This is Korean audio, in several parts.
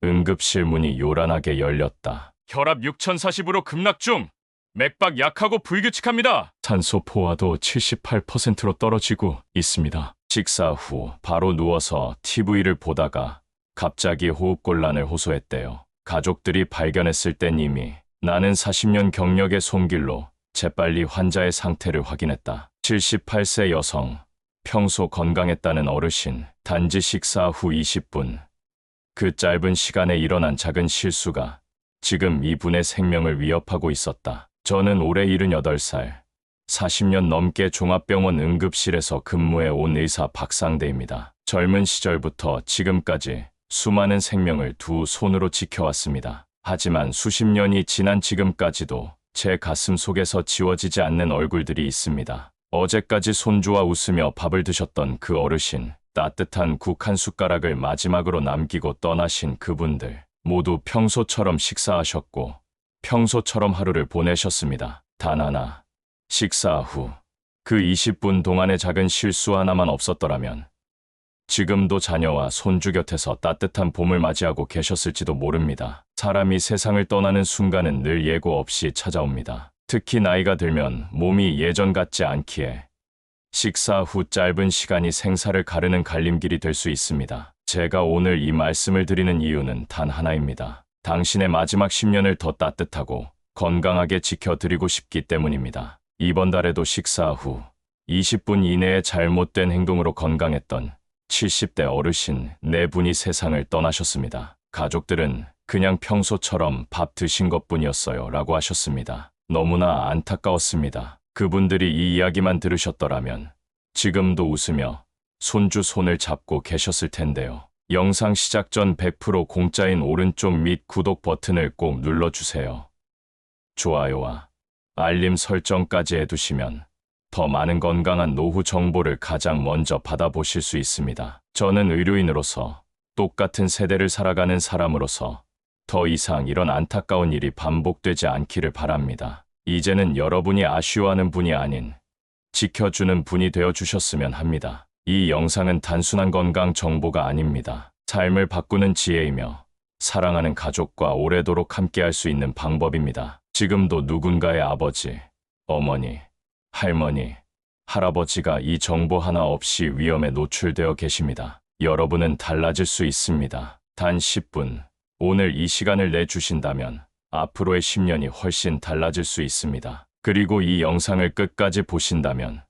응급실 문이 요란하게 열렸다. 혈압 6040으로 급락 중! 맥박 약하고 불규칙합니다. 산소 포화도 78%로 떨어지고 있습니다. 식사 후 바로 누워서 TV를 보다가 갑자기 호흡곤란을 호소했대요. 가족들이 발견했을 땐 이미 나는 40년 경력의 손길로 재빨리 환자의 상태를 확인했다. 78세 여성, 평소 건강했다는 어르신, 단지 식사 후 20분. 그 짧은 시간에 일어난 작은 실수가 지금 이분의 생명을 위협하고 있었다. 저는 올해 78살, 40년 넘게 종합병원 응급실에서 근무해 온 의사 박상대입니다. 젊은 시절부터 지금까지 수많은 생명을 두 손으로 지켜왔습니다. 하지만 수십 년이 지난 지금까지도 제 가슴 속에서 지워지지 않는 얼굴들이 있습니다. 어제까지 손주와 웃으며 밥을 드셨던 그 어르신, 따뜻한 국 한 숟가락을 마지막으로 남기고 떠나신 그분들, 모두 평소처럼 식사하셨고 평소처럼 하루를 보내셨습니다. 단 하나, 식사 후 그 20분 동안의 작은 실수 하나만 없었더라면 지금도 자녀와 손주 곁에서 따뜻한 봄을 맞이하고 계셨을지도 모릅니다. 사람이 세상을 떠나는 순간은 늘 예고 없이 찾아옵니다. 특히 나이가 들면 몸이 예전 같지 않기에 식사 후 짧은 시간이 생사를 가르는 갈림길이 될 수 있습니다. 제가 오늘 이 말씀을 드리는 이유는 단 하나입니다. 당신의 마지막 10년을 더 따뜻하고 건강하게 지켜드리고 싶기 때문입니다. 이번 달에도 식사 후 20분 이내에 잘못된 행동으로 건강했던 70대 어르신 4분이 세상을 떠나셨습니다. 가족들은 그냥 평소처럼 밥 드신 것뿐이었어요 라고 하셨습니다. 너무나 안타까웠습니다. 그분들이 이 이야기만 들으셨더라면 지금도 웃으며 손주 손을 잡고 계셨을 텐데요. 영상 시작 전 100% 공짜인 오른쪽 밑 구독 버튼을 꼭 눌러주세요. 좋아요와 알림 설정까지 해두시면 더 많은 건강한 노후 정보를 가장 먼저 받아보실 수 있습니다. 저는 의료인으로서 똑같은 세대를 살아가는 사람으로서 더 이상 이런 안타까운 일이 반복되지 않기를 바랍니다. 이제는 여러분이 아쉬워하는 분이 아닌 지켜주는 분이 되어주셨으면 합니다. 이 영상은 단순한 건강 정보가 아닙니다. 삶을 바꾸는 지혜이며 사랑하는 가족과 오래도록 함께할 수 있는 방법입니다. 지금도 누군가의 아버지, 어머니, 할머니, 할아버지가 이 정보 하나 없이 위험에 노출되어 계십니다. 여러분은 달라질 수 있습니다. 단 10분, 오늘 이 시간을 내주신다면 앞으로의 10년이 훨씬 달라질 수 있습니다. 그리고 이 영상을 끝까지 보신다면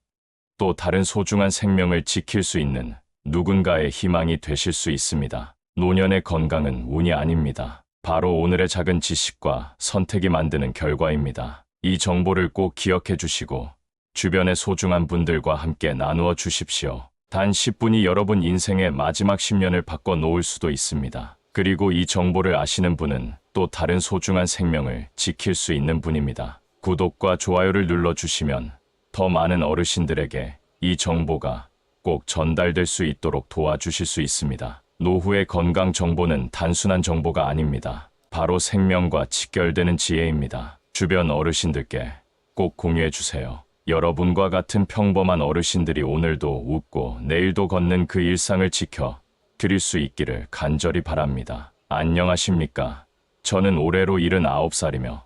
또 다른 소중한 생명을 지킬 수 있는 누군가의 희망이 되실 수 있습니다. 노년의 건강은 운이 아닙니다. 바로 오늘의 작은 지식과 선택이 만드는 결과입니다. 이 정보를 꼭 기억해 주시고 주변의 소중한 분들과 함께 나누어 주십시오. 단 10분이 여러분 인생의 마지막 10년을 바꿔 놓을 수도 있습니다. 그리고 이 정보를 아시는 분은 또 다른 소중한 생명을 지킬 수 있는 분입니다. 구독과 좋아요를 눌러주시면 더 많은 어르신들에게 이 정보가 꼭 전달될 수 있도록 도와주실 수 있습니다. 노후의 건강 정보는 단순한 정보가 아닙니다. 바로 생명과 직결되는 지혜입니다. 주변 어르신들께 꼭 공유해 주세요. 여러분과 같은 평범한 어르신들이 오늘도 웃고 내일도 걷는 그 일상을 지켜 드릴 수 있기를 간절히 바랍니다. 안녕하십니까? 저는 올해로 79살이며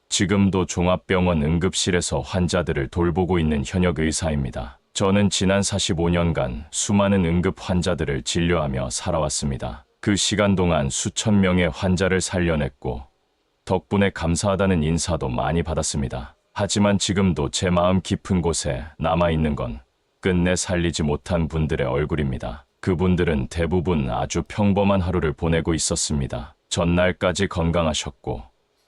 지금도 종합병원 응급실에서 환자들을 돌보고 있는 현역 의사입니다. 저는 지난 45년간 수많은 응급 환자들을 진료하며 살아왔습니다. 그 시간 동안 수천 명의 환자를 살려냈고 덕분에 감사하다는 인사도 많이 받았습니다. 하지만 지금도 제 마음 깊은 곳에 남아있는 건 끝내 살리지 못한 분들의 얼굴입니다. 그분들은 대부분 아주 평범한 하루를 보내고 있었습니다. 전날까지 건강하셨고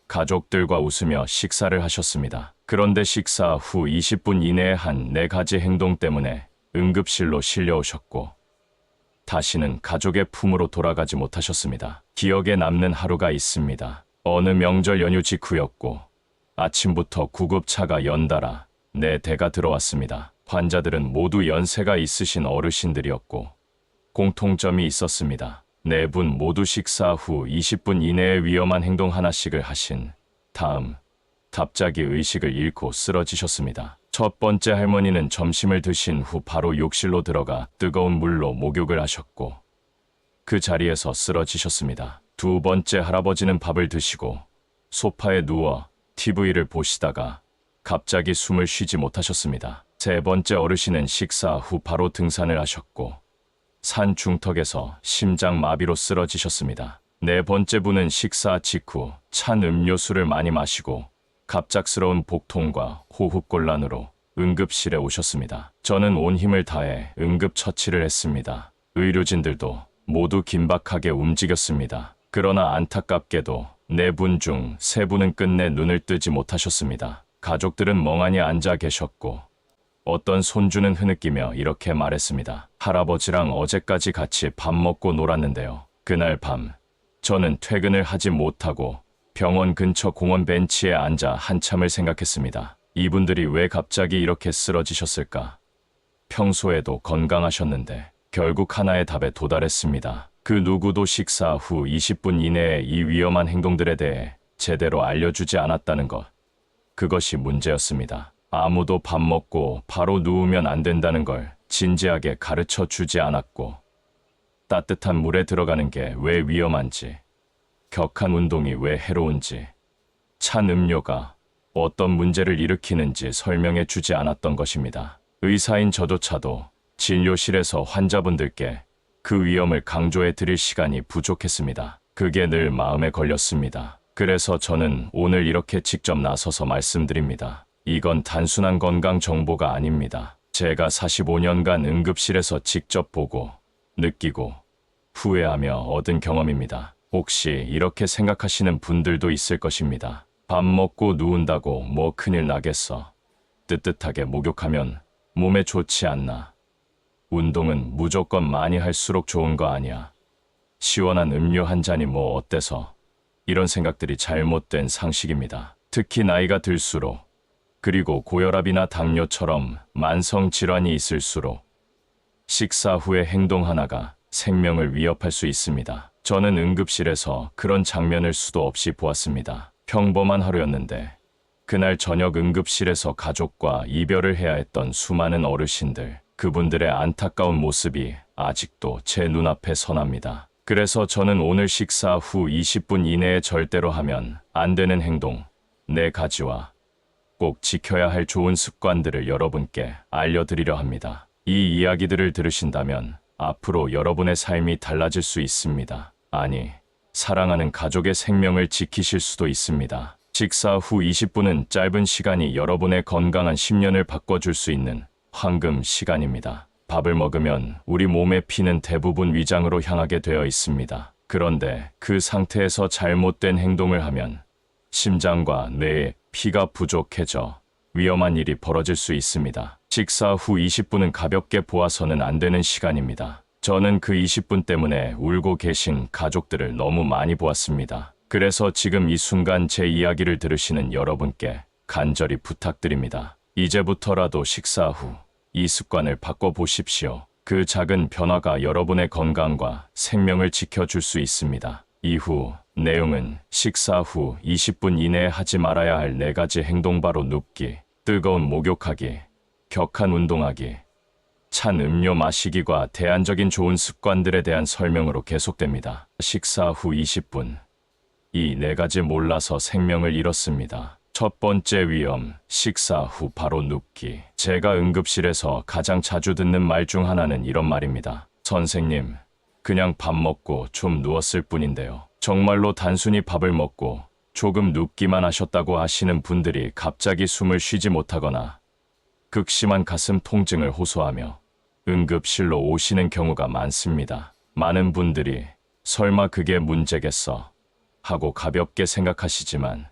가족들과 웃으며 식사를 하셨습니다. 그런데 식사 후 20분 이내에 한 4가지 행동 때문에 응급실로 실려오셨고 다시는 가족의 품으로 돌아가지 못하셨습니다. 기억에 남는 하루가 있습니다. 어느 명절 연휴 직후였고 아침부터 구급차가 연달아 4대가 들어왔습니다. 환자들은 모두 연세가 있으신 어르신들이었고 공통점이 있었습니다. 4분 모두 식사 후 20분 이내에 위험한 행동 하나씩을 하신 다음 갑자기 의식을 잃고 쓰러지셨습니다. 첫 번째 할머니는 점심을 드신 후 바로 욕실로 들어가 뜨거운 물로 목욕을 하셨고 그 자리에서 쓰러지셨습니다. 두 번째 할아버지는 밥을 드시고 소파에 누워 TV를 보시다가 갑자기 숨을 쉬지 못하셨습니다. 세 번째 어르신은 식사 후 바로 등산을 하셨고 산 중턱에서 심장 마비로 쓰러지셨습니다. 네 번째 분은 식사 직후 찬 음료수를 많이 마시고 갑작스러운 복통과 호흡곤란으로 응급실에 오셨습니다. 저는 온 힘을 다해 응급처치를 했습니다. 의료진들도 모두 긴박하게 움직였습니다. 그러나 안타깝게도 4분 중 3분은 끝내 눈을 뜨지 못하셨습니다. 가족들은 멍하니 앉아 계셨고 어떤 손주는 흐느끼며 이렇게 말했습니다. 할아버지랑 어제까지 같이 밥 먹고 놀았는데요. 그날 밤 저는 퇴근을 하지 못하고 병원 근처 공원 벤치에 앉아 한참을 생각했습니다. 이분들이 왜 갑자기 이렇게 쓰러지셨을까? 평소에도 건강하셨는데 결국 하나의 답에 도달했습니다. 그 누구도 식사 후 20분 이내에 이 위험한 행동들에 대해 제대로 알려주지 않았다는 것. 그것이 문제였습니다. 아무도 밥 먹고 바로 누우면 안 된다는 걸 진지하게 가르쳐 주지 않았고, 따뜻한 물에 들어가는 게 왜 위험한지, 격한 운동이 왜 해로운지, 찬 음료가 어떤 문제를 일으키는지 설명해 주지 않았던 것입니다. 의사인 저조차도 진료실에서 환자분들께 그 위험을 강조해 드릴 시간이 부족했습니다. 그게 늘 마음에 걸렸습니다. 그래서 저는 오늘 이렇게 직접 나서서 말씀드립니다. 이건 단순한 건강 정보가 아닙니다. 제가 45년간 응급실에서 직접 보고, 느끼고, 후회하며 얻은 경험입니다. 혹시 이렇게 생각하시는 분들도 있을 것입니다. 밥 먹고 누운다고 뭐 큰일 나겠어. 뜨뜻하게 목욕하면 몸에 좋지 않나. 운동은 무조건 많이 할수록 좋은 거 아니야. 시원한 음료 한 잔이 뭐 어때서. 이런 생각들이 잘못된 상식입니다. 특히 나이가 들수록, 그리고 고혈압이나 당뇨처럼 만성 질환이 있을수록 식사 후의 행동 하나가 생명을 위협할 수 있습니다. 저는 응급실에서 그런 장면을 수도 없이 보았습니다. 평범한 하루였는데 그날 저녁 응급실에서 가족과 이별을 해야 했던 수많은 어르신들, 그분들의 안타까운 모습이 아직도 제 눈앞에 선합니다. 그래서 저는 오늘 식사 후 20분 이내에 절대로 하면 안 되는 행동 4가지와 꼭 지켜야 할 좋은 습관들을 여러분께 알려드리려 합니다. 이 이야기들을 들으신다면 앞으로 여러분의 삶이 달라질 수 있습니다. 아니, 사랑하는 가족의 생명을 지키실 수도 있습니다. 식사 후 20분은 짧은 시간이 여러분의 건강한 10년을 바꿔줄 수 있는 황금 시간입니다. 밥을 먹으면 우리 몸의 피는 대부분 위장으로 향하게 되어 있습니다. 그런데 그 상태에서 잘못된 행동을 하면 심장과 뇌에 피가 부족해져 위험한 일이 벌어질 수 있습니다. 식사 후 20분은 가볍게 보아서는 안 되는 시간입니다. 저는 그 20분 때문에 울고 계신 가족들을 너무 많이 보았습니다. 그래서 지금 이 순간 제 이야기를 들으시는 여러분께 간절히 부탁드립니다. 이제부터라도 식사 후 이 습관을 바꿔보십시오. 그 작은 변화가 여러분의 건강과 생명을 지켜줄 수 있습니다. 이후 내용은 식사 후 20분 이내에 하지 말아야 할 4가지 행동, 바로 눕기, 뜨거운 목욕하기, 격한 운동하기, 찬 음료 마시기과 대안적인 좋은 습관들에 대한 설명으로 계속됩니다. 식사 후 20분. 이 4가지 몰라서 생명을 잃었습니다. 첫 번째 위험, 식사 후 바로 눕기. 제가 응급실에서 가장 자주 듣는 말 중 하나는 이런 말입니다. 선생님, 그냥 밥 먹고 좀 누웠을 뿐인데요. 정말로 단순히 밥을 먹고 조금 눕기만 하셨다고 하시는 분들이 갑자기 숨을 쉬지 못하거나 극심한 가슴 통증을 호소하며 응급실로 오시는 경우가 많습니다. 많은 분들이 설마 그게 문제겠어 하고 가볍게 생각하시지만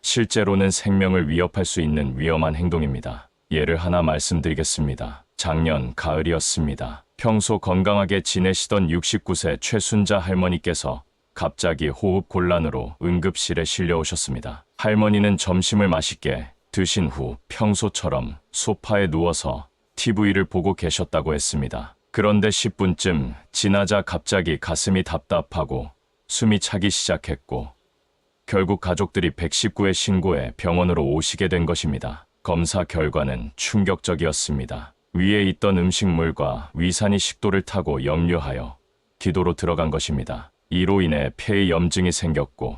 실제로는 생명을 위협할 수 있는 위험한 행동입니다. 예를 하나 말씀드리겠습니다. 작년 가을이었습니다. 평소 건강하게 지내시던 69세 최순자 할머니께서 갑자기 호흡 곤란으로 응급실에 실려오셨습니다. 할머니는 점심을 맛있게 드신 후 평소처럼 소파에 누워서 TV를 보고 계셨다고 했습니다. 그런데 10분쯤 지나자 갑자기 가슴이 답답하고 숨이 차기 시작했고 결국 가족들이 119에 신고해 병원으로 오시게 된 것입니다. 검사 결과는 충격적이었습니다. 위에 있던 음식물과 위산이 식도를 타고 역류하여 기도로 들어간 것입니다. 이로 인해 폐에 염증이 생겼고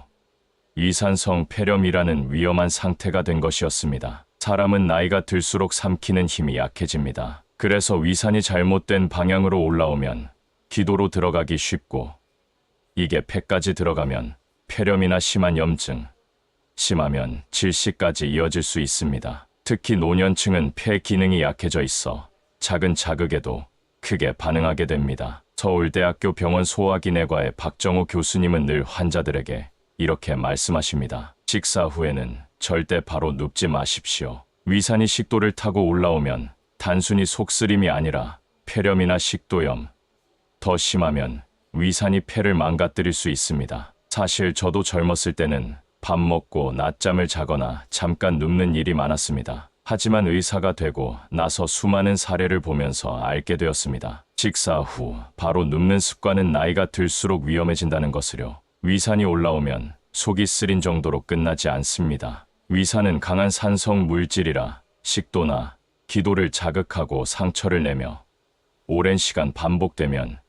위산성 폐렴이라는 위험한 상태가 된 것이었습니다. 사람은 나이가 들수록 삼키는 힘이 약해집니다. 그래서 위산이 잘못된 방향으로 올라오면 기도로 들어가기 쉽고, 이게 폐까지 들어가면 폐렴이나 심한 염증, 심하면 질식까지 이어질 수 있습니다. 특히 노년층은 폐 기능이 약해져 있어 작은 자극에도 크게 반응하게 됩니다. 서울대학교 병원 소화기내과의 박정호 교수님은 늘 환자들에게 이렇게 말씀하십니다. 식사 후에는 절대 바로 눕지 마십시오. 위산이 식도를 타고 올라오면 단순히 속쓰림이 아니라 폐렴이나 식도염, 더 심하면 위산이 폐를 망가뜨릴 수 있습니다. 사실 저도 젊었을 때는 밥 먹고 낮잠을 자거나 잠깐 눕는 일이 많았습니다. 하지만 의사가 되고 나서 수많은 사례를 보면서 알게 되었습니다. 식사 후 바로 눕는 습관은 나이가 들수록 위험해진다는 것을요. 위산이 올라오면 속이 쓰린 정도로 끝나지 않습니다. 위산은 강한 산성 물질이라 식도나 기도를 자극하고 상처를 내며 오랜 시간 반복되면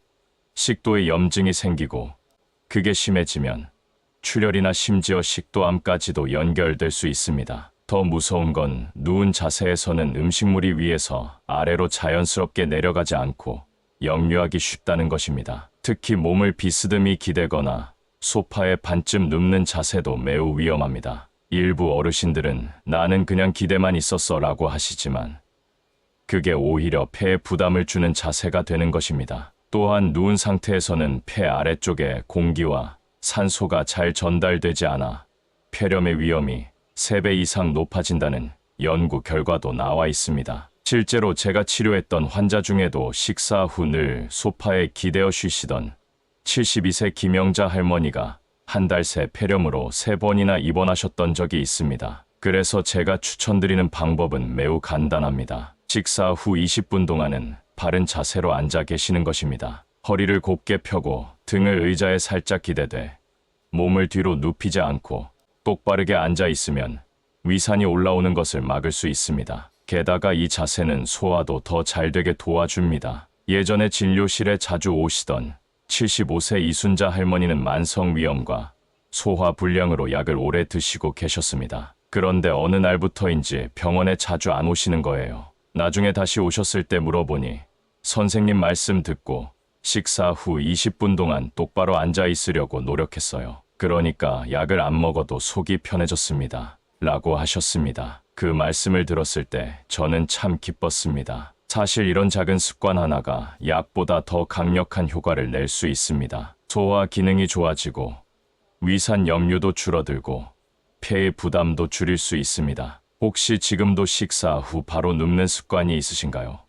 식도에 염증이 생기고, 그게 심해지면 출혈이나 심지어 식도암까지도 연결될 수 있습니다. 더 무서운 건 누운 자세에서는 음식물이 위에서 아래로 자연스럽게 내려가지 않고 역류하기 쉽다는 것입니다. 특히 몸을 비스듬히 기대거나 소파에 반쯤 눕는 자세도 매우 위험합니다. 일부 어르신들은 나는 그냥 기대만 있었어 라고 하시지만, 그게 오히려 폐에 부담을 주는 자세가 되는 것입니다. 또한 누운 상태에서는 폐 아래쪽에 공기와 산소가 잘 전달되지 않아 폐렴의 위험이 3배 이상 높아진다는 연구 결과도 나와 있습니다. 실제로 제가 치료했던 환자 중에도 식사 후 늘 소파에 기대어 쉬시던 72세 김영자 할머니가 한 달 새 폐렴으로 3번이나 입원하셨던 적이 있습니다. 그래서 제가 추천드리는 방법은 매우 간단합니다. 식사 후 20분 동안은 바른 자세로 앉아 계시는 것입니다. 허리를 곧게 펴고 등을 의자에 살짝 기대되 몸을 뒤로 눕히지 않고 똑바르게 앉아 있으면 위산이 올라오는 것을 막을 수 있습니다. 게다가 이 자세는 소화도 더 잘 되게 도와줍니다. 예전에 진료실에 자주 오시던 75세 이순자 할머니는 만성위염과 소화불량으로 약을 오래 드시고 계셨습니다. 그런데 어느 날부터인지 병원에 자주 안 오시는 거예요. 나중에 다시 오셨을 때 물어보니 선생님 말씀 듣고 식사 후 20분 동안 똑바로 앉아 있으려고 노력했어요. 그러니까 약을 안 먹어도 속이 편해졌습니다. 라고 하셨습니다. 그 말씀을 들었을 때 저는 참 기뻤습니다. 사실 이런 작은 습관 하나가 약보다 더 강력한 효과를 낼 수 있습니다. 소화 기능이 좋아지고 위산 염류도 줄어들고 폐의 부담도 줄일 수 있습니다. 혹시 지금도 식사 후 바로 눕는 습관이 있으신가요?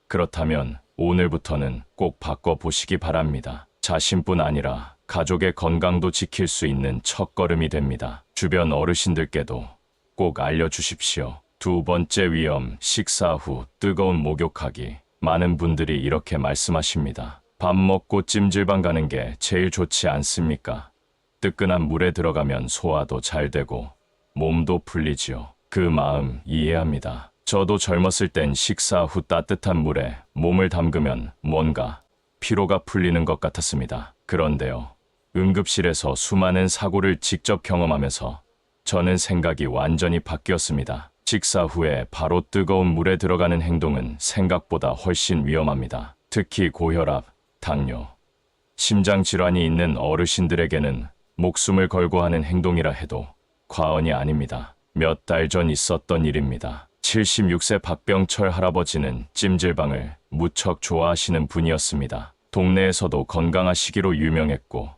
그렇다면 오늘부터는 꼭 바꿔보시기 바랍니다. 자신뿐 아니라 가족의 건강도 지킬 수 있는 첫걸음이 됩니다. 주변 어르신들께도 꼭 알려주십시오. 두 번째 위험, 식사 후 뜨거운 목욕하기. 많은 분들이 이렇게 말씀하십니다. 밥 먹고 찜질방 가는 게 제일 좋지 않습니까? 뜨끈한 물에 들어가면 소화도 잘 되고 몸도 풀리지요. 그 마음 이해합니다. 저도 젊었을 땐 식사 후 따뜻한 물에 몸을 담그면 뭔가 피로가 풀리는 것 같았습니다. 그런데요, 응급실에서 수많은 사고를 직접 경험하면서 저는 생각이 완전히 바뀌었습니다. 식사 후에 바로 뜨거운 물에 들어가는 행동은 생각보다 훨씬 위험합니다. 특히 고혈압, 당뇨, 심장질환이 있는 어르신들에게는 목숨을 걸고 하는 행동이라 해도 과언이 아닙니다. 몇 달 전 있었던 일입니다. 76세 박병철 할아버지는 찜질방을 무척 좋아하시는 분이었습니다. 동네에서도 건강하시기로 유명했고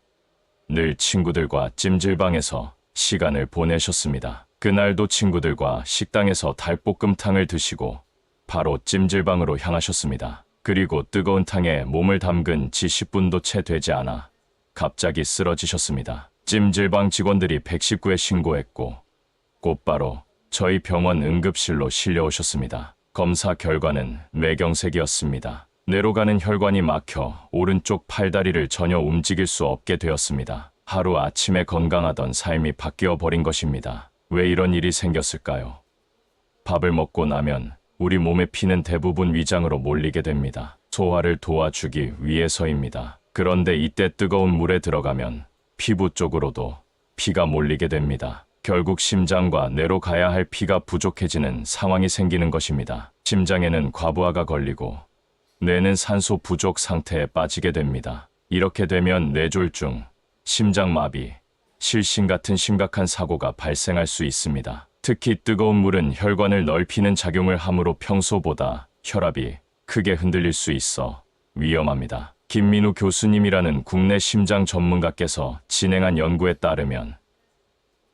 늘 친구들과 찜질방에서 시간을 보내셨습니다. 그날도 친구들과 식당에서 닭볶음탕을 드시고 바로 찜질방으로 향하셨습니다. 그리고 뜨거운 탕에 몸을 담근 지 10분도 채 되지 않아 갑자기 쓰러지셨습니다. 찜질방 직원들이 119에 신고했고 곧바로 저희 병원 응급실로 실려오셨습니다. 검사 결과는 뇌경색이었습니다. 뇌로 가는 혈관이 막혀 오른쪽 팔다리를 전혀 움직일 수 없게 되었습니다. 하루 아침에 건강하던 삶이 바뀌어 버린 것입니다. 왜 이런 일이 생겼을까요? 밥을 먹고 나면 우리 몸의 피는 대부분 위장으로 몰리게 됩니다. 소화를 도와주기 위해서입니다. 그런데 이때 뜨거운 물에 들어가면 피부 쪽으로도 피가 몰리게 됩니다. 결국 심장과 뇌로 가야 할 피가 부족해지는 상황이 생기는 것입니다. 심장에는 과부하가 걸리고 뇌는 산소 부족 상태에 빠지게 됩니다. 이렇게 되면 뇌졸중, 심장마비, 실신 같은 심각한 사고가 발생할 수 있습니다. 특히 뜨거운 물은 혈관을 넓히는 작용을 하므로 평소보다 혈압이 크게 흔들릴 수 있어 위험합니다. 김민우 교수님이라는 국내 심장 전문가께서 진행한 연구에 따르면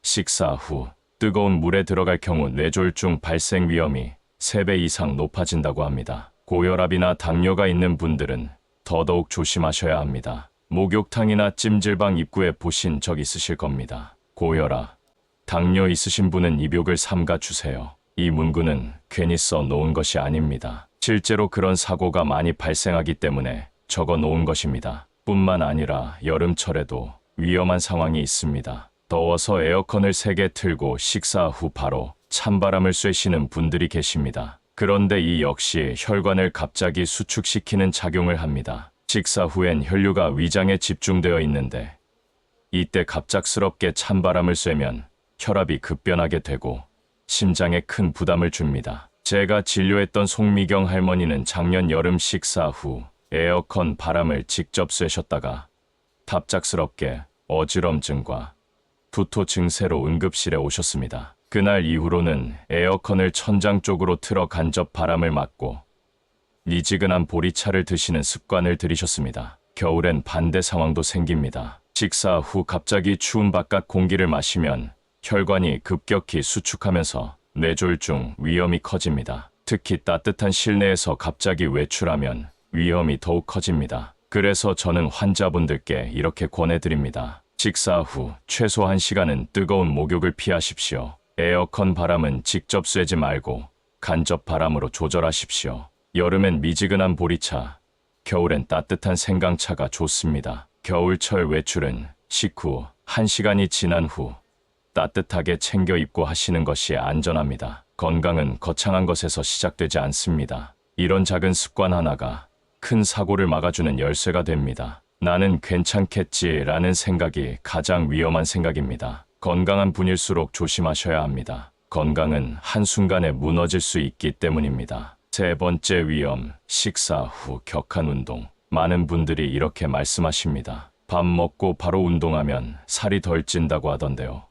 식사 후 뜨거운 물에 들어갈 경우 뇌졸중 발생 위험이 3배 이상 높아진다고 합니다. 고혈압이나 당뇨가 있는 분들은 더더욱 조심하셔야 합니다. 목욕탕이나 찜질방 입구에 보신 적 있으실 겁니다. 고혈압, 당뇨 있으신 분은 입욕을 삼가 주세요. 이 문구는 괜히 써 놓은 것이 아닙니다. 실제로 그런 사고가 많이 발생하기 때문에 적어 놓은 것입니다. 뿐만 아니라 여름철에도 위험한 상황이 있습니다. 더워서 에어컨을 세게 틀고 식사 후 바로 찬바람을 쐬시는 분들이 계십니다. 그런데 이 역시 혈관을 갑자기 수축시키는 작용을 합니다. 식사 후엔 혈류가 위장에 집중되어 있는데 이때 갑작스럽게 찬바람을 쐬면 혈압이 급변하게 되고 심장에 큰 부담을 줍니다. 제가 진료했던 송미경 할머니는 작년 여름 식사 후 에어컨 바람을 직접 쐬셨다가 갑작스럽게 어지럼증과 두토 증세로 응급실에 오셨습니다. 그날 이후로는 에어컨을 천장 쪽으로 틀어 간접 바람을 맞고 미지근한 보리차를 드시는 습관을 들이셨습니다. 겨울엔 반대 상황도 생깁니다. 식사 후 갑자기 추운 바깥 공기를 마시면 혈관이 급격히 수축하면서 뇌졸중 위험이 커집니다. 특히 따뜻한 실내에서 갑자기 외출하면 위험이 더욱 커집니다. 그래서 저는 환자분들께 이렇게 권해드립니다. 식사 후 최소 1시간은 뜨거운 목욕을 피하십시오. 에어컨 바람은 직접 쐬지 말고 간접 바람으로 조절하십시오. 여름엔 미지근한 보리차, 겨울엔 따뜻한 생강차가 좋습니다. 겨울철 외출은 식후 1시간이 지난 후 따뜻하게 챙겨 입고 하시는 것이 안전합니다. 건강은 거창한 것에서 시작되지 않습니다. 이런 작은 습관 하나가 큰 사고를 막아주는 열쇠가 됩니다. 나는 괜찮겠지라는 생각이 가장 위험한 생각입니다. 건강한 분일수록 조심하셔야 합니다. 건강은 한순간에 무너질 수 있기 때문입니다. 3번째 위험, 식사 후 격한 운동. 많은 분들이 이렇게 말씀하십니다. 밥 먹고 바로 운동하면 살이 덜 찐다고 하던데요.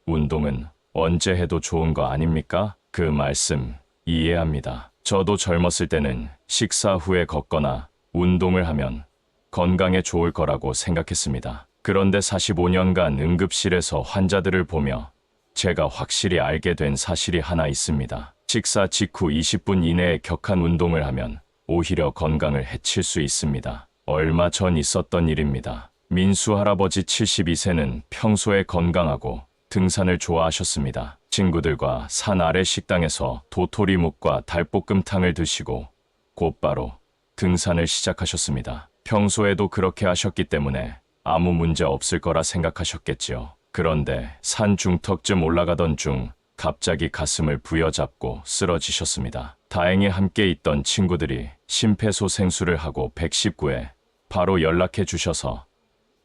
운동은 언제 해도 좋은 거 아닙니까? 그 말씀 이해합니다. 저도 젊었을 때는 식사 후에 걷거나 운동을 하면 건강에 좋을 거라고 생각했습니다. 그런데 45년간 응급실에서 환자들을 보며 제가 확실히 알게 된 사실이 하나 있습니다. 식사 직후 20분 이내에 격한 운동을 하면 오히려 건강을 해칠 수 있습니다. 얼마 전 있었던 일입니다. 민수 할아버지 72세는 평소에 건강하고 등산을 좋아하셨습니다. 친구들과 산 아래 식당에서 도토리묵과 달볶음탕을 드시고 곧바로 등산을 시작하셨습니다. 평소에도 그렇게 하셨기 때문에 아무 문제 없을 거라 생각하셨겠지요. 그런데 산 중턱쯤 올라가던 중 갑자기 가슴을 부여잡고 쓰러지셨습니다. 다행히 함께 있던 친구들이 심폐소생술을 하고 119에 바로 연락해 주셔서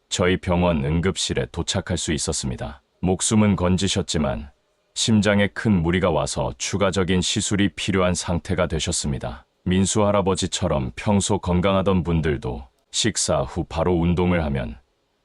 저희 병원 응급실에 도착할 수 있었습니다. 목숨은 건지셨지만 심장에 큰 무리가 와서 추가적인 시술이 필요한 상태가 되셨습니다. 민수 할아버지처럼 평소 건강하던 분들도 식사 후 바로 운동을 하면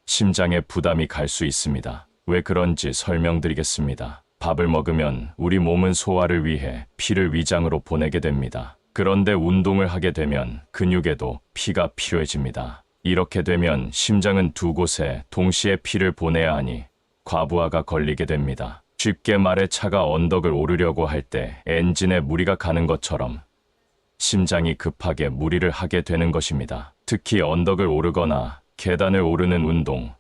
심장에 부담이 갈 수 있습니다. 왜 그런지 설명드리겠습니다. 밥을 먹으면 우리 몸은 소화를 위해 피를 위장으로 보내게 됩니다. 그런데 운동을 하게 되면 근육에도 피가 필요해집니다. 이렇게 되면 심장은 두 곳에 동시에 피를 보내야 하니 과부하가 걸리게 됩니다. 쉽게 말해 차가 언덕을 오르려고 할 때 엔진에 무리가 가는 것처럼 심장이 급하게 무리를 하게 되는 것입니다. 특히 언덕을 오르거나 계단을 오르는 운동,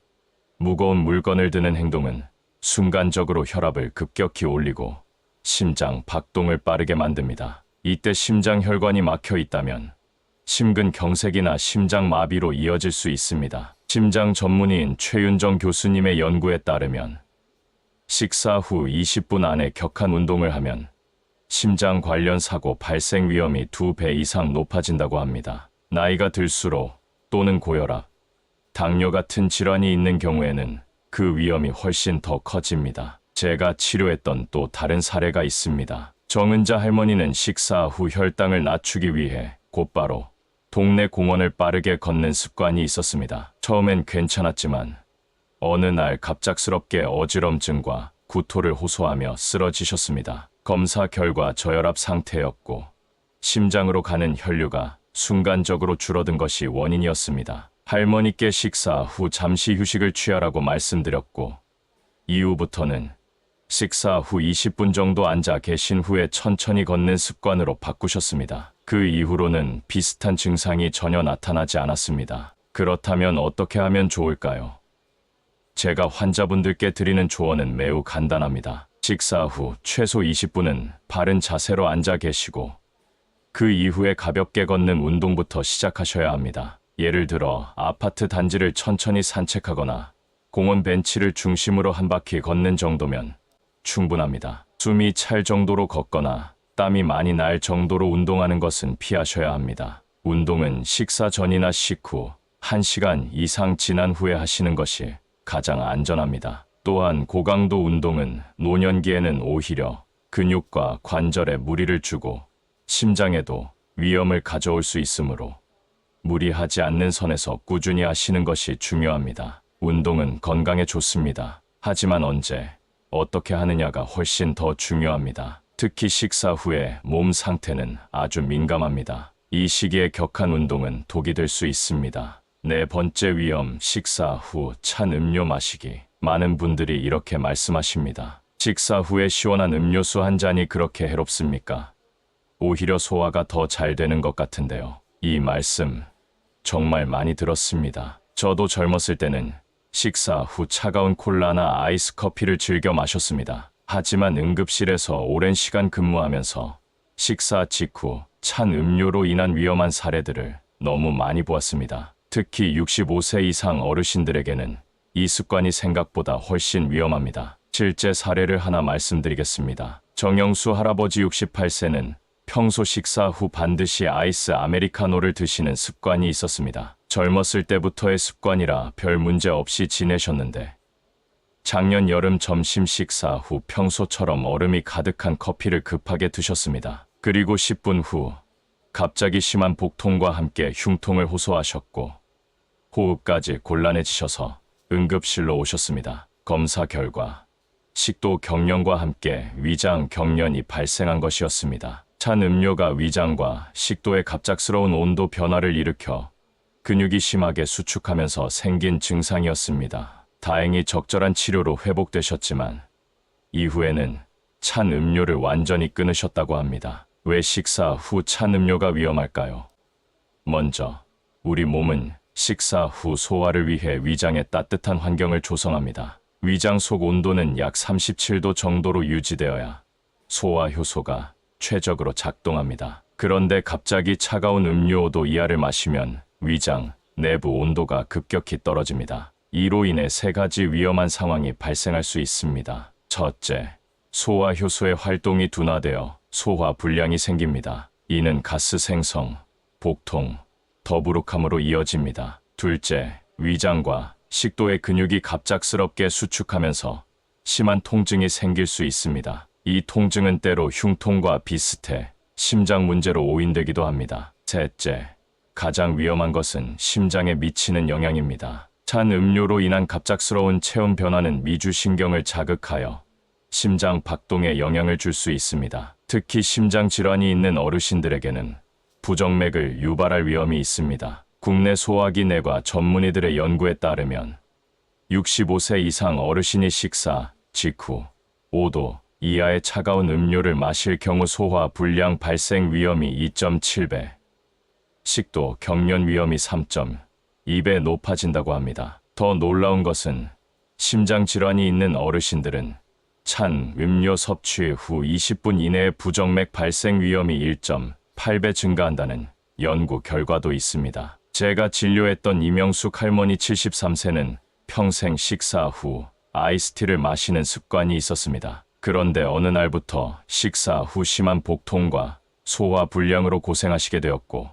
무거운 물건을 드는 행동은 순간적으로 혈압을 급격히 올리고 심장 박동을 빠르게 만듭니다. 이때 심장 혈관이 막혀 있다면 심근경색이나 심장마비로 이어질 수 있습니다. 심장 전문의인 최윤정 교수님의 연구에 따르면 식사 후 20분 안에 격한 운동을 하면 심장 관련 사고 발생 위험이 2배 이상 높아진다고 합니다. 나이가 들수록 또는 고혈압, 당뇨 같은 질환이 있는 경우에는 그 위험이 훨씬 더 커집니다. 제가 치료했던 또 다른 사례가 있습니다. 정은자 할머니는 식사 후 혈당을 낮추기 위해 곧바로 동네 공원을 빠르게 걷는 습관이 있었습니다. 처음엔 괜찮았지만 어느 날 갑작스럽게 어지럼증과 구토를 호소하며 쓰러지셨습니다. 검사 결과 저혈압 상태였고 심장으로 가는 혈류가 순간적으로 줄어든 것이 원인이었습니다. 할머니께 식사 후 잠시 휴식을 취하라고 말씀드렸고 이후부터는 식사 후 20분 정도 앉아 계신 후에 천천히 걷는 습관으로 바꾸셨습니다. 그 이후로는 비슷한 증상이 전혀 나타나지 않았습니다. 그렇다면 어떻게 하면 좋을까요? 제가 환자분들께 드리는 조언은 매우 간단합니다. 식사 후 최소 20분은 바른 자세로 앉아 계시고 그 이후에 가볍게 걷는 운동부터 시작하셔야 합니다. 예를 들어 아파트 단지를 천천히 산책하거나 공원 벤치를 중심으로 한 바퀴 걷는 정도면 충분합니다. 숨이 찰 정도로 걷거나 땀이 많이 날 정도로 운동하는 것은 피하셔야 합니다. 운동은 식사 전이나 식후 1시간 이상 지난 후에 하시는 것이 가장 안전합니다. 또한 고강도 운동은 노년기에는 오히려 근육과 관절에 무리를 주고 심장에도 위험을 가져올 수 있으므로 무리하지 않는 선에서 꾸준히 하시는 것이 중요합니다. 운동은 건강에 좋습니다. 하지만 언제, 어떻게 하느냐가 훨씬 더 중요합니다. 특히 식사 후에 몸 상태는 아주 민감합니다. 이 시기에 격한 운동은 독이 될 수 있습니다. 네 번째 위험, 식사 후 찬 음료 마시기. 많은 분들이 이렇게 말씀하십니다. 식사 후에 시원한 음료수 한 잔이 그렇게 해롭습니까? 오히려 소화가 더 잘 되는 것 같은데요. 이 말씀 정말 많이 들었습니다. 저도 젊었을 때는 식사 후 차가운 콜라나 아이스 커피를 즐겨 마셨습니다. 하지만 응급실에서 오랜 시간 근무하면서 식사 직후 찬 음료로 인한 위험한 사례들을 너무 많이 보았습니다. 특히 65세 이상 어르신들에게는 이 습관이 생각보다 훨씬 위험합니다. 실제 사례를 하나 말씀드리겠습니다. 정영수 할아버지 68세는 평소 식사 후 반드시 아이스 아메리카노를 드시는 습관이 있었습니다. 젊었을 때부터의 습관이라 별 문제 없이 지내셨는데 작년 여름 점심 식사 후 평소처럼 얼음이 가득한 커피를 급하게 드셨습니다. 그리고 10분 후 갑자기 심한 복통과 함께 흉통을 호소하셨고 호흡까지 곤란해지셔서 응급실로 오셨습니다. 검사 결과 식도 경련과 함께 위장 경련이 발생한 것이었습니다. 찬 음료가 위장과 식도의 갑작스러운 온도 변화를 일으켜 근육이 심하게 수축하면서 생긴 증상이었습니다. 다행히 적절한 치료로 회복되셨지만 이후에는 찬 음료를 완전히 끊으셨다고 합니다. 왜 식사 후 찬 음료가 위험할까요? 먼저 우리 몸은 식사 후 소화를 위해 위장에 따뜻한 환경을 조성합니다. 위장 속 온도는 약 37도 정도로 유지되어야 소화 효소가 최적으로 작동합니다. 그런데 갑자기 차가운 음료도 이하를 마시면 위장 내부 온도가 급격히 떨어집니다. 이로 인해 세 가지 위험한 상황이 발생할 수 있습니다. 첫째, 소화 효소의 활동이 둔화되어 소화 불량이 생깁니다. 이는 가스 생성, 복통, 더부룩함으로 이어집니다. 둘째, 위장과 식도의 근육이 갑작스럽게 수축하면서 심한 통증이 생길 수 있습니다. 이 통증은 때로 흉통과 비슷해 심장 문제로 오인되기도 합니다. 셋째, 가장 위험한 것은 심장에 미치는 영향입니다. 찬 음료로 인한 갑작스러운 체온 변화는 미주신경을 자극하여 심장 박동에 영향을 줄 수 있습니다. 특히 심장 질환이 있는 어르신들에게는 부정맥을 유발할 위험이 있습니다. 국내 소화기 내과 전문의들의 연구에 따르면 65세 이상 어르신이 식사 직후 5도 이하의 차가운 음료를 마실 경우 소화 불량 발생 위험이 2.7배, 식도 경련 위험이 3.2배 높아진다고 합니다. 더 놀라운 것은 심장 질환이 있는 어르신들은 찬 음료 섭취 후 20분 이내에 부정맥 발생 위험이 1.8배 증가한다는 연구 결과도 있습니다. 제가 진료했던 이명숙 할머니 73세는 평생 식사 후 아이스티를 마시는 습관이 있었습니다. 그런데 어느 날부터 식사 후 심한 복통과 소화 불량으로 고생하시게 되었고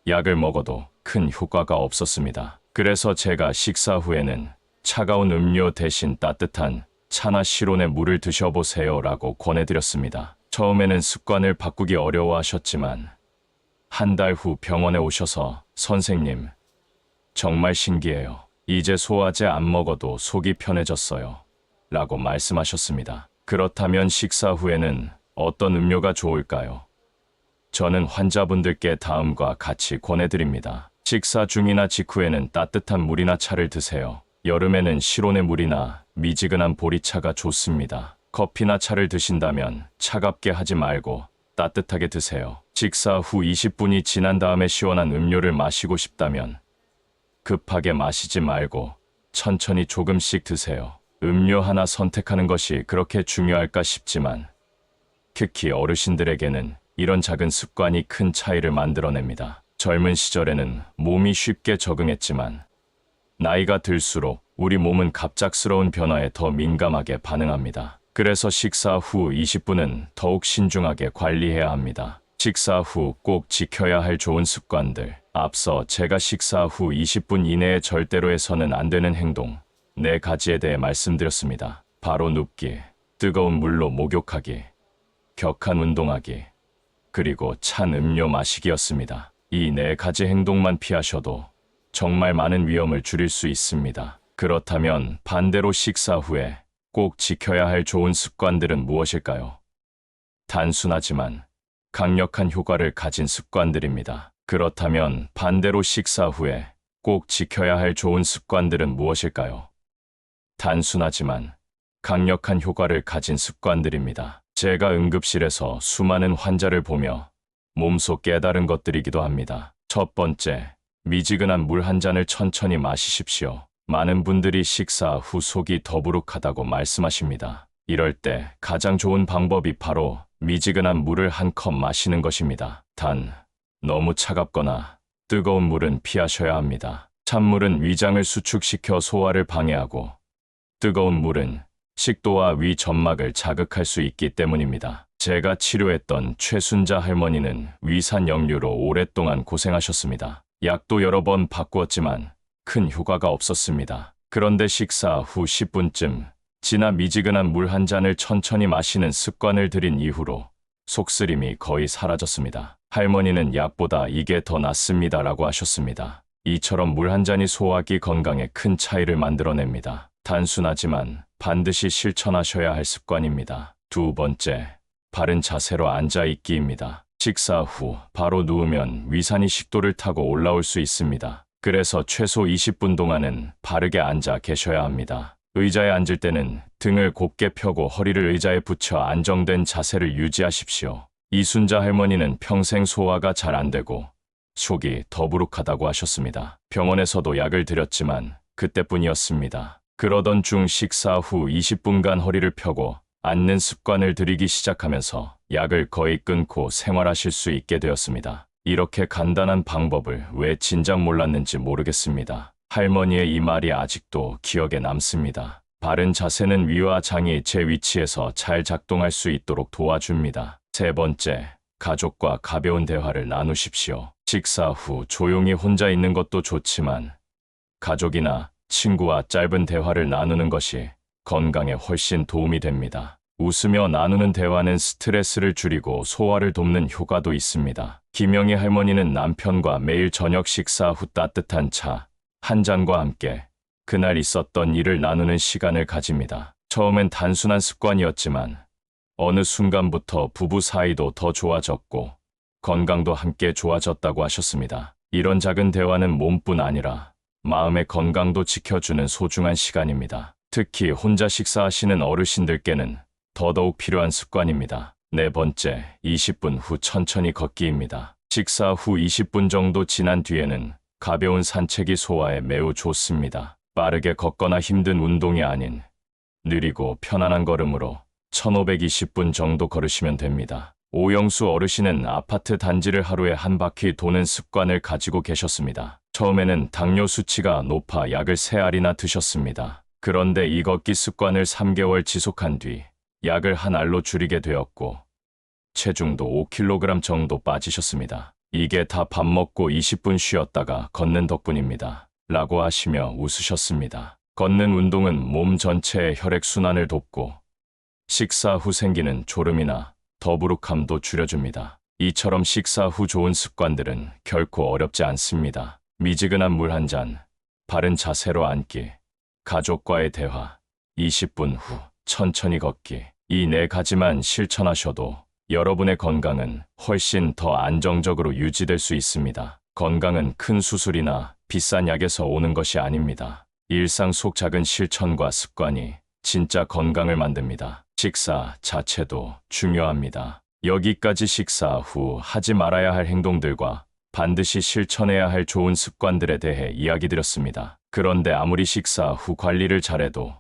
약을 먹어도 큰 효과가 없었습니다. 그래서 제가 식사 후에는 차가운 음료 대신 따뜻한 차나 실온의 물을 드셔보세요라고 권해드렸습니다. 처음에는 습관을 바꾸기 어려워하셨지만 한 달 후 병원에 오셔서 선생님, 정말 신기해요. 이제 소화제 안 먹어도 속이 편해졌어요. 라고 말씀하셨습니다. 그렇다면 식사 후에는 어떤 음료가 좋을까요? 저는 환자분들께 다음과 같이 권해드립니다. 식사 중이나 직후에는 따뜻한 물이나 차를 드세요. 여름에는 실온의 물이나 미지근한 보리차가 좋습니다. 커피나 차를 드신다면 차갑게 하지 말고 따뜻하게 드세요. 식사 후 20분이 지난 다음에 시원한 음료를 마시고 싶다면 급하게 마시지 말고 천천히 조금씩 드세요. 음료 하나 선택하는 것이 그렇게 중요할까 싶지만 특히 어르신들에게는 이런 작은 습관이 큰 차이를 만들어냅니다. 젊은 시절에는 몸이 쉽게 적응했지만 나이가 들수록 우리 몸은 갑작스러운 변화에 더 민감하게 반응합니다. 그래서 식사 후 20분은 더욱 신중하게 관리해야 합니다. 식사 후 꼭 지켜야 할 좋은 습관들. 앞서 제가 식사 후 20분 이내에 절대로 해서는 안 되는 행동 4가지에 대해 말씀드렸습니다. 바로 눕기, 뜨거운 물로 목욕하기, 격한 운동하기, 그리고 찬 음료 마시기였습니다. 이 4가지 행동만 피하셔도 정말 많은 위험을 줄일 수 있습니다. 그렇다면 반대로 식사 후에 꼭 지켜야 할 좋은 습관들은 무엇일까요? 단순하지만 강력한 효과를 가진 습관들입니다. 그렇다면 반대로 식사 후에 꼭 지켜야 할 좋은 습관들은 무엇일까요? 단순하지만 강력한 효과를 가진 습관들입니다. 제가 응급실에서 수많은 환자를 보며 몸소 깨달은 것들이기도 합니다. 첫 번째, 미지근한 물 한 잔을 천천히 마시십시오. 많은 분들이 식사 후 속이 더부룩하다고 말씀하십니다. 이럴 때 가장 좋은 방법이 바로 미지근한 물을 한 컵 마시는 것입니다. 단, 너무 차갑거나 뜨거운 물은 피하셔야 합니다. 찬물은 위장을 수축시켜 소화를 방해하고 뜨거운 물은 식도와 위 점막을 자극할 수 있기 때문입니다. 제가 치료했던 최순자 할머니는 위산 역류로 오랫동안 고생하셨습니다. 약도 여러 번 바꾸었지만 큰 효과가 없었습니다. 그런데 식사 후 10분쯤 지나 미지근한 물 한 잔을 천천히 마시는 습관을 들인 이후로 속쓰림이 거의 사라졌습니다. 할머니는 약보다 이게 더 낫습니다라고 하셨습니다. 이처럼 물 한 잔이 소화기 건강에 큰 차이를 만들어냅니다. 단순하지만 반드시 실천하셔야 할 습관입니다. 두 번째, 바른 자세로 앉아있기입니다. 식사 후 바로 누우면 위산이 식도를 타고 올라올 수 있습니다. 그래서 최소 20분 동안은 바르게 앉아 계셔야 합니다. 의자에 앉을 때는 등을 곧게 펴고 허리를 의자에 붙여 안정된 자세를 유지하십시오. 이순자 할머니는 평생 소화가 잘 안 되고 속이 더부룩하다고 하셨습니다. 병원에서도 약을 드렸지만 그때뿐이었습니다. 그러던 중 식사 후 20분간 허리를 펴고 앉는 습관을 들이기 시작하면서 약을 거의 끊고 생활하실 수 있게 되었습니다. 이렇게 간단한 방법을 왜 진작 몰랐는지 모르겠습니다. 할머니의 이 말이 아직도 기억에 남습니다. 바른 자세는 위와 장이 제 위치에서 잘 작동할 수 있도록 도와줍니다. 세 번째, 가족과 가벼운 대화를 나누십시오. 식사 후 조용히 혼자 있는 것도 좋지만 가족이나 친구와 짧은 대화를 나누는 것이 건강에 훨씬 도움이 됩니다. 웃으며 나누는 대화는 스트레스를 줄이고 소화를 돕는 효과도 있습니다. 김영희 할머니는 남편과 매일 저녁 식사 후 따뜻한 차 한 잔과 함께 그날 있었던 일을 나누는 시간을 가집니다. 처음엔 단순한 습관이었지만 어느 순간부터 부부 사이도 더 좋아졌고 건강도 함께 좋아졌다고 하셨습니다. 이런 작은 대화는 몸뿐 아니라 마음의 건강도 지켜주는 소중한 시간입니다. 특히 혼자 식사하시는 어르신들께는 더더욱 필요한 습관입니다. 네 번째, 20분 후 천천히 걷기입니다. 식사 후 20분 정도 지난 뒤에는 가벼운 산책이 소화에 매우 좋습니다. 빠르게 걷거나 힘든 운동이 아닌 느리고 편안한 걸음으로 1520분 정도 걸으시면 됩니다. 오영수 어르신은 아파트 단지를 하루에 한 바퀴 도는 습관을 가지고 계셨습니다. 처음에는 당뇨 수치가 높아 약을 3알이나 드셨습니다. 그런데 이 걷기 습관을 3개월 지속한 뒤 약을 한 알로 줄이게 되었고 체중도 5kg 정도 빠지셨습니다. 이게 다 밥 먹고 20분 쉬었다가 걷는 덕분입니다. 라고 하시며 웃으셨습니다. 걷는 운동은 몸 전체의 혈액순환을 돕고 식사 후 생기는 졸음이나 더부룩함도 줄여줍니다. 이처럼 식사 후 좋은 습관들은 결코 어렵지 않습니다. 미지근한 물 한 잔, 바른 자세로 앉기, 가족과의 대화, 20분 후 천천히 걷기. 이 네 가지만 실천하셔도 여러분의 건강은 훨씬 더 안정적으로 유지될 수 있습니다. 건강은 큰 수술이나 비싼 약에서 오는 것이 아닙니다. 일상 속 작은 실천과 습관이 진짜 건강을 만듭니다. 식사 자체도 중요합니다. 여기까지 식사 후 하지 말아야 할 행동들과 반드시 실천해야 할 좋은 습관들에 대해 이야기 드렸습니다. 그런데 아무리 식사 후 관리를 잘해도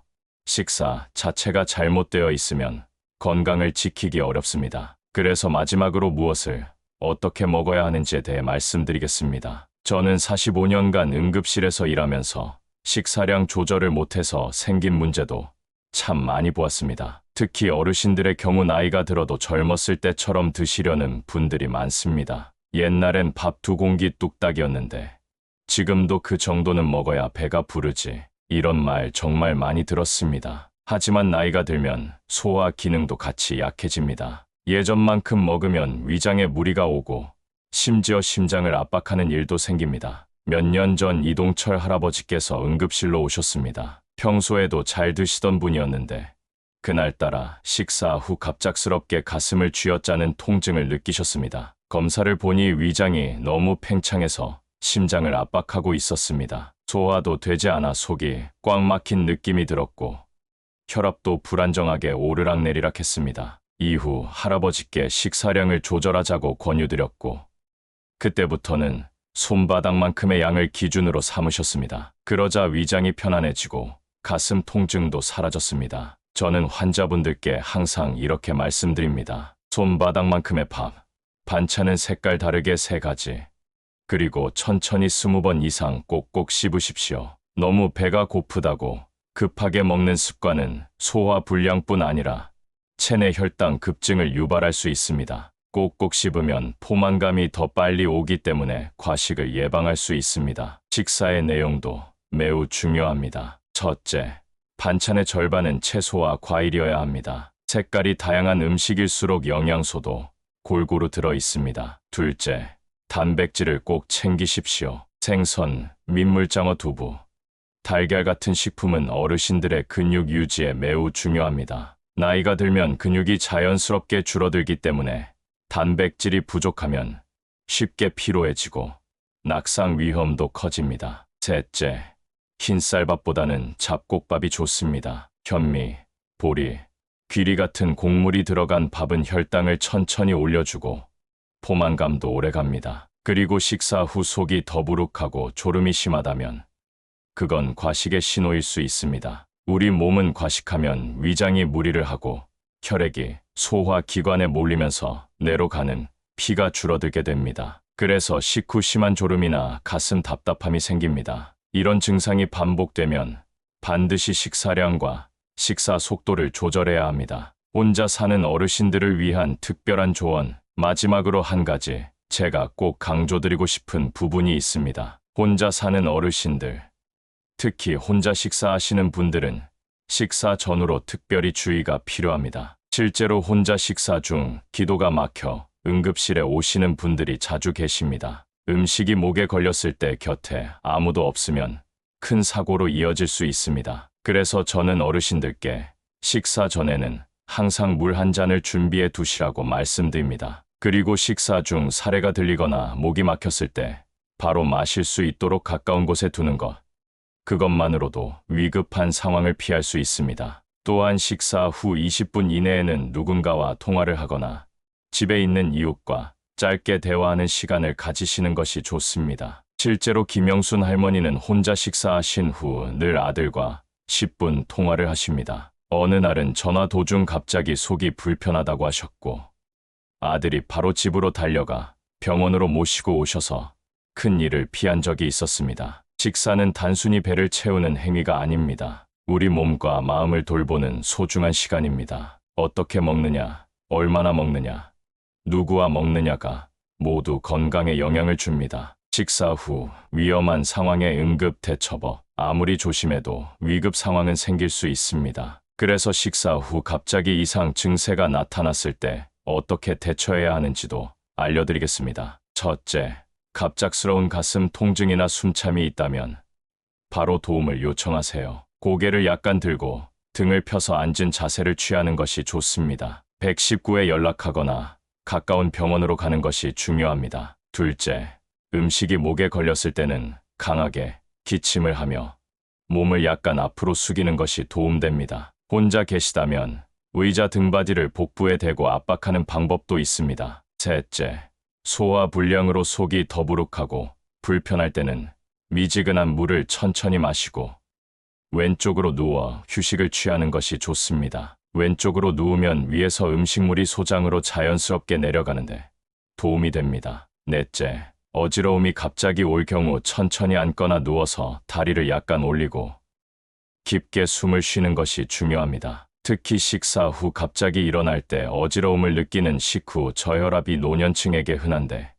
식사 자체가 잘못되어 있으면 건강을 지키기 어렵습니다. 그래서 마지막으로 무엇을 어떻게 먹어야 하는지에 대해 말씀드리겠습니다. 저는 45년간 응급실에서 일하면서 식사량 조절을 못해서 생긴 문제도 참 많이 보았습니다. 특히 어르신들의 경우 나이가 들어도 젊었을 때처럼 드시려는 분들이 많습니다. 옛날엔 밥 2공기 뚝딱이었는데 지금도 그 정도는 먹어야 배가 부르지. 이런 말 정말 많이 들었습니다. 하지만 나이가 들면 소화 기능도 같이 약해집니다. 예전만큼 먹으면 위장에 무리가 오고 심지어 심장을 압박하는 일도 생깁니다. 몇 년 전 이동철 할아버지께서 응급실로 오셨습니다. 평소에도 잘 드시던 분이었는데 그날따라 식사 후 갑작스럽게 가슴을 쥐어짜는 통증을 느끼셨습니다. 검사를 보니 위장이 너무 팽창해서 심장을 압박하고 있었습니다. 소화도 되지 않아 속이 꽉 막힌 느낌이 들었고 혈압도 불안정하게 오르락내리락 했습니다. 이후 할아버지께 식사량을 조절하자고 권유드렸고 그때부터는 손바닥만큼의 양을 기준으로 삼으셨습니다. 그러자 위장이 편안해지고 가슴 통증도 사라졌습니다. 저는 환자분들께 항상 이렇게 말씀드립니다. 손바닥만큼의 밥, 반찬은 색깔 다르게 3가지, 그리고 천천히 20번 이상 꼭꼭 씹으십시오. 너무 배가 고프다고 급하게 먹는 습관은 소화 불량뿐 아니라 체내 혈당 급증을 유발할 수 있습니다. 꼭꼭 씹으면 포만감이 더 빨리 오기 때문에 과식을 예방할 수 있습니다. 식사의 내용도 매우 중요합니다. 첫째, 반찬의 절반은 채소와 과일이어야 합니다. 색깔이 다양한 음식일수록 영양소도 골고루 들어 있습니다. 둘째, 단백질을 꼭 챙기십시오. 생선, 민물장어, 두부, 달걀 같은 식품은 어르신들의 근육 유지에 매우 중요합니다. 나이가 들면 근육이 자연스럽게 줄어들기 때문에 단백질이 부족하면 쉽게 피로해지고 낙상 위험도 커집니다. 셋째, 흰쌀밥보다는 잡곡밥이 좋습니다. 현미, 보리, 귀리 같은 곡물이 들어간 밥은 혈당을 천천히 올려주고 포만감도 오래갑니다. 그리고 식사 후 속이 더부룩하고 졸음이 심하다면 그건 과식의 신호일 수 있습니다. 우리 몸은 과식하면 위장이 무리를 하고 혈액이 소화기관에 몰리면서 뇌로 가는 피가 줄어들게 됩니다. 그래서 식후 심한 졸음이나 가슴 답답함이 생깁니다. 이런 증상이 반복되면 반드시 식사량과 식사 속도를 조절해야 합니다. 혼자 사는 어르신들을 위한 특별한 조언, 마지막으로 한 가지 제가 꼭 강조드리고 싶은 부분이 있습니다. 혼자 사는 어르신들, 특히 혼자 식사하시는 분들은 식사 전후로 특별히 주의가 필요합니다. 실제로 혼자 식사 중 기도가 막혀 응급실에 오시는 분들이 자주 계십니다. 음식이 목에 걸렸을 때 곁에 아무도 없으면 큰 사고로 이어질 수 있습니다. 그래서 저는 어르신들께 식사 전에는 항상 물 한 잔을 준비해 두시라고 말씀드립니다. 그리고 식사 중 사레가 들리거나 목이 막혔을 때 바로 마실 수 있도록 가까운 곳에 두는 것. 그것만으로도 위급한 상황을 피할 수 있습니다. 또한 식사 후 20분 이내에는 누군가와 통화를 하거나 집에 있는 이웃과 짧게 대화하는 시간을 가지시는 것이 좋습니다. 실제로 김영순 할머니는 혼자 식사하신 후 늘 아들과 10분 통화를 하십니다. 어느 날은 전화 도중 갑자기 속이 불편하다고 하셨고 아들이 바로 집으로 달려가 병원으로 모시고 오셔서 큰 일을 피한 적이 있었습니다. 식사는 단순히 배를 채우는 행위가 아닙니다. 우리 몸과 마음을 돌보는 소중한 시간입니다. 어떻게 먹느냐, 얼마나 먹느냐, 누구와 먹느냐가 모두 건강에 영향을 줍니다. 식사 후 위험한 상황의 응급 대처법. 아무리 조심해도 위급 상황은 생길 수 있습니다. 그래서 식사 후 갑자기 이상 증세가 나타났을 때 어떻게 대처해야 하는지도 알려드리겠습니다. 첫째, 갑작스러운 가슴 통증이나 숨참이 있다면 바로 도움을 요청하세요. 고개를 약간 들고 등을 펴서 앉은 자세를 취하는 것이 좋습니다. 119에 연락하거나 가까운 병원으로 가는 것이 중요합니다. 둘째, 음식이 목에 걸렸을 때는 강하게 기침을 하며 몸을 약간 앞으로 숙이는 것이 도움됩니다. 혼자 계시다면 의자 등받이를 복부에 대고 압박하는 방법도 있습니다. 셋째, 소화 불량으로 속이 더부룩하고 불편할 때는 미지근한 물을 천천히 마시고 왼쪽으로 누워 휴식을 취하는 것이 좋습니다. 왼쪽으로 누우면 위에서 음식물이 소장으로 자연스럽게 내려가는데 도움이 됩니다. 넷째, 어지러움이 갑자기 올 경우 천천히 앉거나 누워서 다리를 약간 올리고 깊게 숨을 쉬는 것이 중요합니다. 특히 식사 후 갑자기 일어날 때 어지러움을 느끼는 식후 저혈압이 노년층에게 흔한데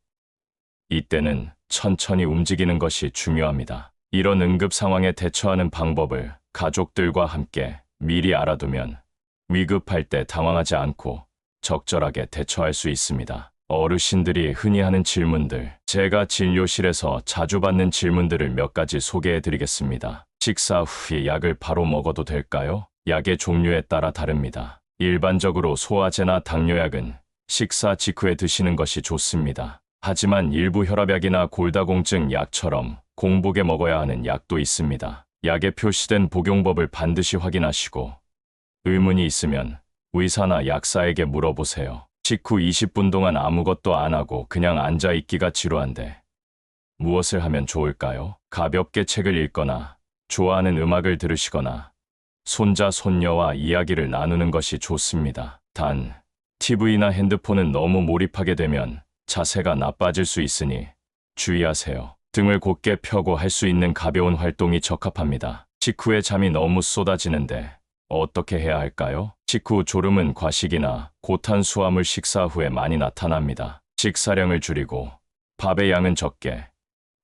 이때는 천천히 움직이는 것이 중요합니다. 이런 응급 상황에 대처하는 방법을 가족들과 함께 미리 알아두면 위급할 때 당황하지 않고 적절하게 대처할 수 있습니다. 어르신들이 흔히 하는 질문들, 제가 진료실에서 자주 받는 질문들을 몇 가지 소개해 드리겠습니다. 식사 후에 약을 바로 먹어도 될까요? 약의 종류에 따라 다릅니다. 일반적으로 소화제나 당뇨약은 식사 직후에 드시는 것이 좋습니다. 하지만 일부 혈압약이나 골다공증 약처럼 공복에 먹어야 하는 약도 있습니다. 약에 표시된 복용법을 반드시 확인하시고 의문이 있으면 의사나 약사에게 물어보세요. 식후 20분 동안 아무것도 안 하고 그냥 앉아있기가 지루한데 무엇을 하면 좋을까요? 가볍게 책을 읽거나 좋아하는 음악을 들으시거나 손자, 손녀와 이야기를 나누는 것이 좋습니다. 단, TV나 핸드폰은 너무 몰입하게 되면 자세가 나빠질 수 있으니 주의하세요. 등을 곧게 펴고 할 수 있는 가벼운 활동이 적합합니다. 식후에 잠이 너무 쏟아지는데 어떻게 해야 할까요? 식후 졸음은 과식이나 고탄수화물 식사 후에 많이 나타납니다. 식사량을 줄이고 밥의 양은 적게,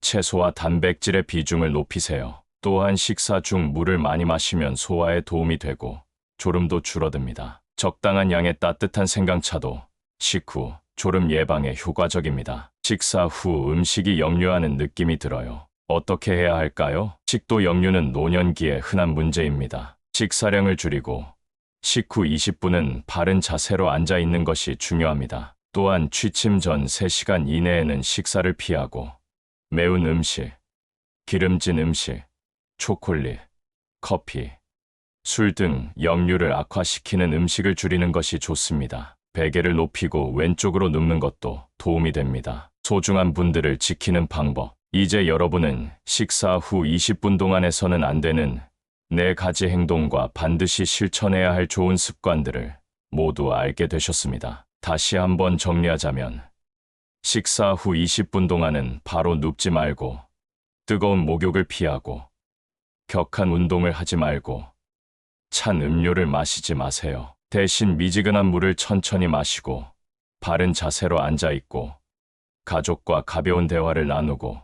채소와 단백질의 비중을 높이세요. 또한 식사 중 물을 많이 마시면 소화에 도움이 되고 졸음도 줄어듭니다. 적당한 양의 따뜻한 생강차도 식후 졸음 예방에 효과적입니다. 식사 후 음식이 역류하는 느낌이 들어요. 어떻게 해야 할까요? 식도 역류는 노년기에 흔한 문제입니다. 식사량을 줄이고 식후 20분은 바른 자세로 앉아 있는 것이 중요합니다. 또한 취침 전 3시간 이내에는 식사를 피하고 매운 음식, 기름진 음식, 초콜릿, 커피, 술 등 역류를 악화시키는 음식을 줄이는 것이 좋습니다. 베개를 높이고 왼쪽으로 눕는 것도 도움이 됩니다. 소중한 분들을 지키는 방법. 이제 여러분은 식사 후 20분 동안 해서는 안 되는 4가지 행동과 반드시 실천해야 할 좋은 습관들을 모두 알게 되셨습니다. 다시 한번 정리하자면 식사 후 20분 동안은 바로 눕지 말고 뜨거운 목욕을 피하고 격한 운동을 하지 말고 찬 음료를 마시지 마세요. 대신 미지근한 물을 천천히 마시고 바른 자세로 앉아 있고 가족과 가벼운 대화를 나누고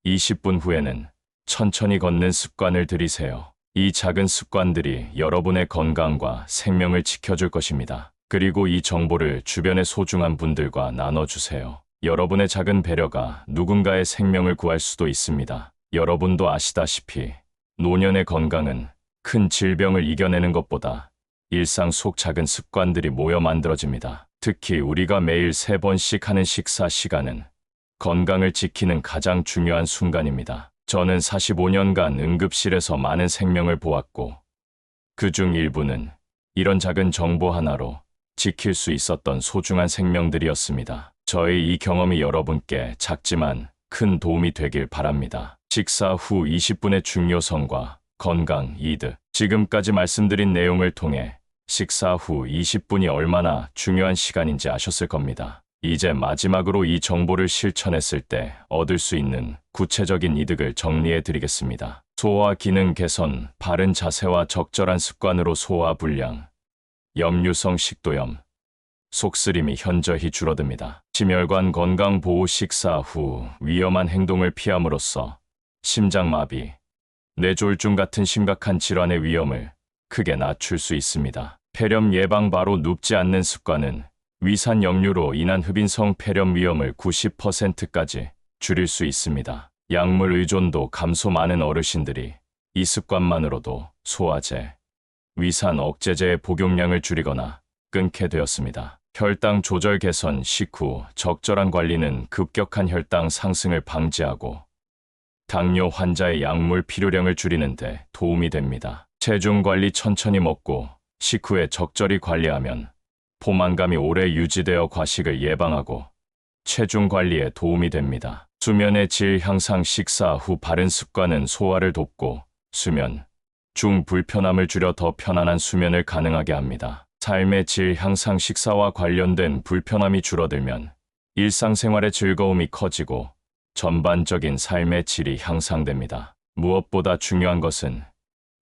20분 후에는 천천히 걷는 습관을 들이세요. 이 작은 습관들이 여러분의 건강과 생명을 지켜줄 것입니다. 그리고 이 정보를 주변의 소중한 분들과 나눠주세요. 여러분의 작은 배려가 누군가의 생명을 구할 수도 있습니다. 여러분도 아시다시피 노년의 건강은 큰 질병을 이겨내는 것보다 일상 속 작은 습관들이 모여 만들어집니다. 특히 우리가 매일 3번씩 하는 식사 시간은 건강을 지키는 가장 중요한 순간입니다. 저는 45년간 응급실에서 많은 생명을 보았고 그중 일부는 이런 작은 정보 하나로 지킬 수 있었던 소중한 생명들이었습니다. 저의 이 경험이 여러분께 작지만 큰 도움이 되길 바랍니다. 식사 후 20분의 중요성과 건강 이득. 지금까지 말씀드린 내용을 통해 식사 후 20분이 얼마나 중요한 시간인지 아셨을 겁니다. 이제 마지막으로 이 정보를 실천했을 때 얻을 수 있는 구체적인 이득을 정리해 드리겠습니다. 소화 기능 개선, 바른 자세와 적절한 습관으로 소화 불량, 역류성 식도염, 속쓰림이 현저히 줄어듭니다. 심혈관 건강 보호 식사 후 위험한 행동을 피함으로써 심장마비, 뇌졸중 같은 심각한 질환의 위험을 크게 낮출 수 있습니다. 폐렴 예방 바로 눕지 않는 습관은 위산 역류로 인한 흡인성 폐렴 위험을 90%까지 줄일 수 있습니다. 약물 의존도 감소 많은 어르신들이 이 습관만으로도 소화제, 위산 억제제의 복용량을 줄이거나 끊게 되었습니다. 혈당 조절 개선 식후 적절한 관리는 급격한 혈당 상승을 방지하고 당뇨 환자의 약물 필요량을 줄이는 데 도움이 됩니다. 체중 관리 천천히 먹고 식후에 적절히 관리하면 포만감이 오래 유지되어 과식을 예방하고 체중 관리에 도움이 됩니다. 수면의 질 향상 식사 후 바른 습관은 소화를 돕고 수면 중 불편함을 줄여 더 편안한 수면을 가능하게 합니다. 삶의 질 향상 식사와 관련된 불편함이 줄어들면 일상생활의 즐거움이 커지고 전반적인 삶의 질이 향상됩니다. 무엇보다 중요한 것은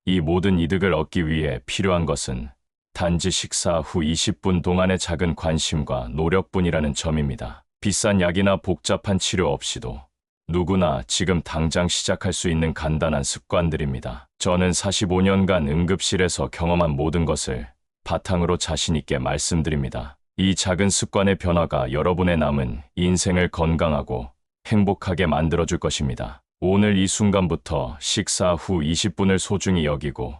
이 모든 이득을 얻기 위해 필요한 것은 단지 식사 후 20분 동안의 작은 관심과 노력뿐이라는 점입니다. 비싼 약이나 복잡한 치료 없이도 누구나 지금 당장 시작할 수 있는 간단한 습관들입니다. 저는 45년간 응급실에서 경험한 모든 것을 바탕으로 자신 있게 말씀드립니다. 이 작은 습관의 변화가 여러분의 남은 인생을 건강하고 행복하게 만들어줄 것입니다. 오늘 이 순간부터 식사 후 20분을 소중히 여기고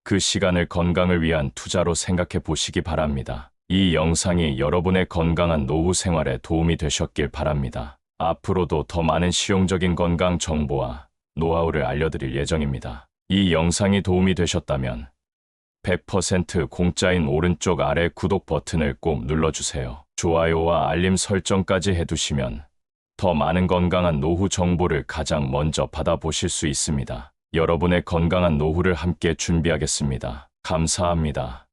그 시간을 건강을 위한 투자로 생각해 보시기 바랍니다. 이 영상이 여러분의 건강한 노후 생활에 도움이 되셨길 바랍니다. 앞으로도 더 많은 실용적인 건강 정보와 노하우를 알려드릴 예정입니다. 이 영상이 도움이 되셨다면 100% 공짜인 오른쪽 아래 구독 버튼을 꼭 눌러주세요. 좋아요와 알림 설정까지 해두시면 더 많은 건강한 노후 정보를 가장 먼저 받아보실 수 있습니다. 여러분의 건강한 노후를 함께 준비하겠습니다. 감사합니다.